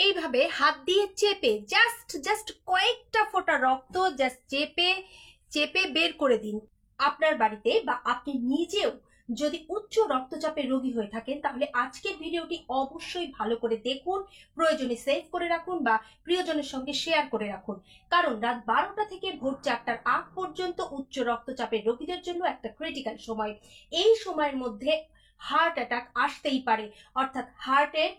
এইভাবে হাত দিয়ে চেপে জাস্ট কয়েকটা ফোঁটা রক্ত জাস্ট চেপে চেপে বের করে দিন। আপনার বাড়িতে বা আপনি নিজেও যদি উচ্চ রক্তচাপের রোগী হয়ে থাকেন তাহলে আজকের ভিডিওটি অবশ্যই ভালো করে দেখুন, প্রয়োজনে সেভ করে রাখুন বা প্রিয়জনের সঙ্গে শেয়ার করে রাখুন। কারণ রাত 12টা থেকে ভোর 4টার আগ পর্যন্ত উচ্চ রক্তচাপের রোগীদের জন্য একটা ক্রিটিক্যাল সময়। এই সময়ের মধ্যে হার্ট অ্যাটাক আসতেই পারে, অর্থাৎ হার্টের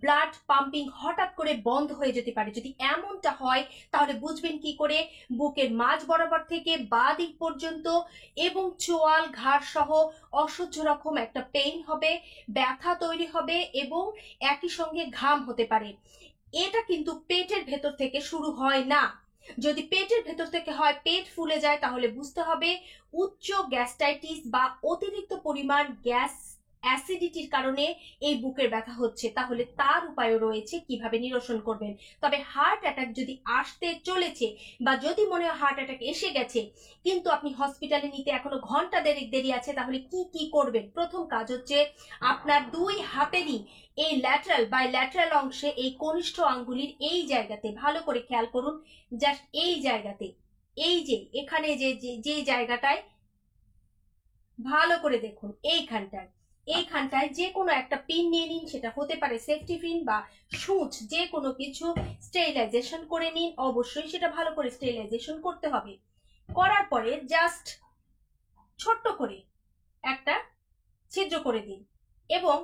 ব্লাড পাম্পিং হঠাৎ করে বন্ধ হয়ে যেতে পারে। যদি এমনটা হয় তাহলে বুঝবেন কি করে? বুকের মাঝ বরাবর থেকে বাঁ দিক পর্যন্ত এবং চোয়াল ঘাড় সহ অসহ্য রকম একটা পেইন হবে, ব্যথা তৈরি হবে এবং একই সঙ্গে ঘাম হতে পারে। এটা কিন্তু পেটের ভেতর থেকে শুরু হয় না। যদি পেটের ভেতর থেকে হয়, পেট ফুলে যায়, তাহলে বুঝতে হবে উচ্চ গ্যাস্ট্রাইটিস বা অতিরিক্ত পরিমাণ গ্যাস অ্যাসিডিটির কারণে এই বুকের ব্যথা হচ্ছে। তাহলে তার উপায়ও রয়েছে কিভাবে নিরসন করবেন। তবে হার্ট অ্যাটাক যদি আসতে চলেছে বা যদি মনে হয় হার্ট অ্যাটাক এসে গেছে কিন্তু আপনি হসপিটালে নিতে এখনো ঘন্টা দেরি আছে, তাহলে কি করবেন? প্রথম কাজ হচ্ছে আপনার দুই হাতেরই এই বাইল্যাটারাল অংশে এই কনিষ্ঠ আঙ্গুলির এই জায়গাতে ভালো করে খেয়াল করুন, জাস্ট এই জায়গাতে, এই যে এখানে যে জায়গাটায় ভালো করে দেখুন, এইখানটায় যে কোনো একটা পিন নিয়ে নিন। সেটা হতে পারে সেফটি পিন বা সূচ, যে কোনো কিছু স্টেরিলাইজেশন করে নিন। অবশ্যই সেটা ভালো করে স্টেরিলাইজেশন করতে হবে। করার পরে জাস্ট ছোট্ট করে একটা ছিদ্র করে দিন এবং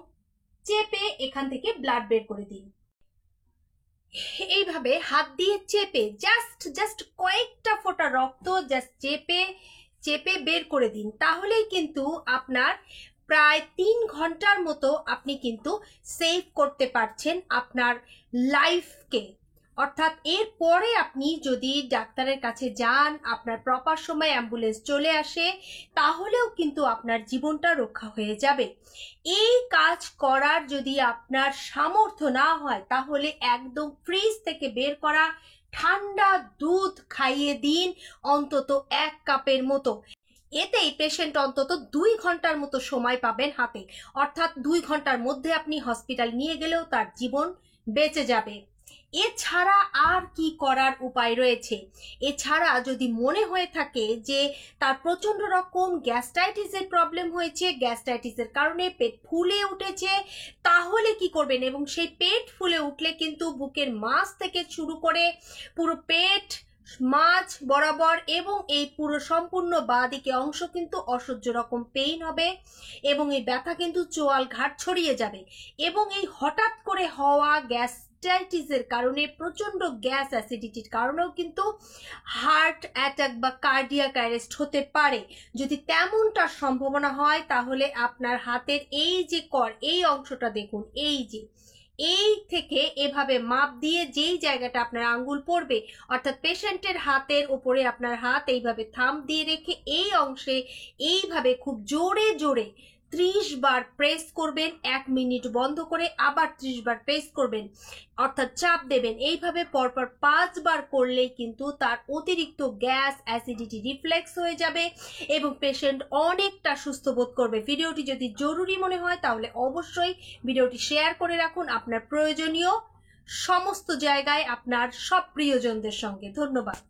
চেপে এখান থেকে ব্লাড বের করে দিন। এইভাবে হাত দিয়ে চেপে জাস্ট কয়েকটা ফোঁটা রক্ত জাস্ট চেপে চেপে বের করে দিন। তাহলেই কিন্তু আপনার প্রায় 3 ঘন্টার মতো আপনি কিন্তু সেভ করতে পারছেন আপনার লাইফকে। অর্থাৎ এরপরে আপনি যদি ডাক্তারের কাছে যান, আপনার প্রপার সময় অ্যাম্বুলেন্স চলে আসে, তাহলেও কিন্তু আপনার জীবনটা রক্ষা হয়ে যাবে। এই কাজ করার যদি আপনার সামর্থ্য না হয় তাহলে একদম ফ্রিজ থেকে বের করা ঠান্ডা দুধ খাইয়ে দিন, অন্তত 1 কাপের মতো। এতেই পেশেন্ট অন্তত 2 ঘন্টার মতো সময় পাবেন হাতে। অর্থাৎ 2 ঘন্টার মধ্যে আপনি হসপিটাল নিয়ে গেলেও তার জীবন বেঁচে যাবে। এছাড়া আর কি করার উপায় রয়েছে? এছাড়া যদি মনে হয়ে থাকে যে তার প্রচন্ড রকম গ্যাস্ট্রাইটিসের প্রবলেম হয়েছে, গ্যাস্ট্রাইটিসের কারণে পেট ফুলে উঠেছে, তাহলে কি করবেন? এবং সেই পেট ফুলে উঠলে কিন্তু বুকের মাঝ থেকে শুরু করে পুরো পেট মাঝ বরাবর এবং এই পুরো সম্পূর্ণ বাঁ দিকে অংশ কিন্তু অসহ্য রকম পেইন হবে এবং এই ব্যথা কিন্তু চোয়াল ঘাট ছড়িয়ে যাবে। এবং এই হঠাৎ করে হওয়া গ্যাস্ট্রাইটিসের কারণে প্রচন্ড গ্যাস অ্যাসিডিটির কারণেও কিন্তু হার্ট অ্যাটাক বা কার্ডিয়াক অ্যারেস্ট হতে পারে। যদি তেমনটার সম্ভাবনা হয় তাহলে আপনার হাতের এই যে এই অংশটা দেখুন, এই থেকে এভাবে মাপ দিয়ে যেই জায়গাটা আপনার আঙ্গুল পড়বে, অর্থাৎ পেশেন্টের হাতের উপরে আপনার হাত এইভাবে থাম্ব দিয়ে রেখে এই অংশে এইভাবে খুব জোরে 30 বার প্রেস করবেন। 1 মিনিট বন্ধ করে আবার 30 বার প্রেস করবেন, অর্থাৎ চাপ দেবেন। এইভাবে পরপর 5 বার করলেই কিন্তু তার অতিরিক্ত গ্যাস অ্যাসিডিটি রিফ্লেক্স হয়ে যাবে এবং পেশেন্ট অনেকটা সুস্থ বোধ করবে। ভিডিওটি যদি জরুরি মনে হয় তাহলে অবশ্যই ভিডিওটি শেয়ার করে রাখুন আপনার প্রয়োজনীয় সমস্ত জায়গায় আপনার সব প্রিয়জনদের সঙ্গে। ধন্যবাদ।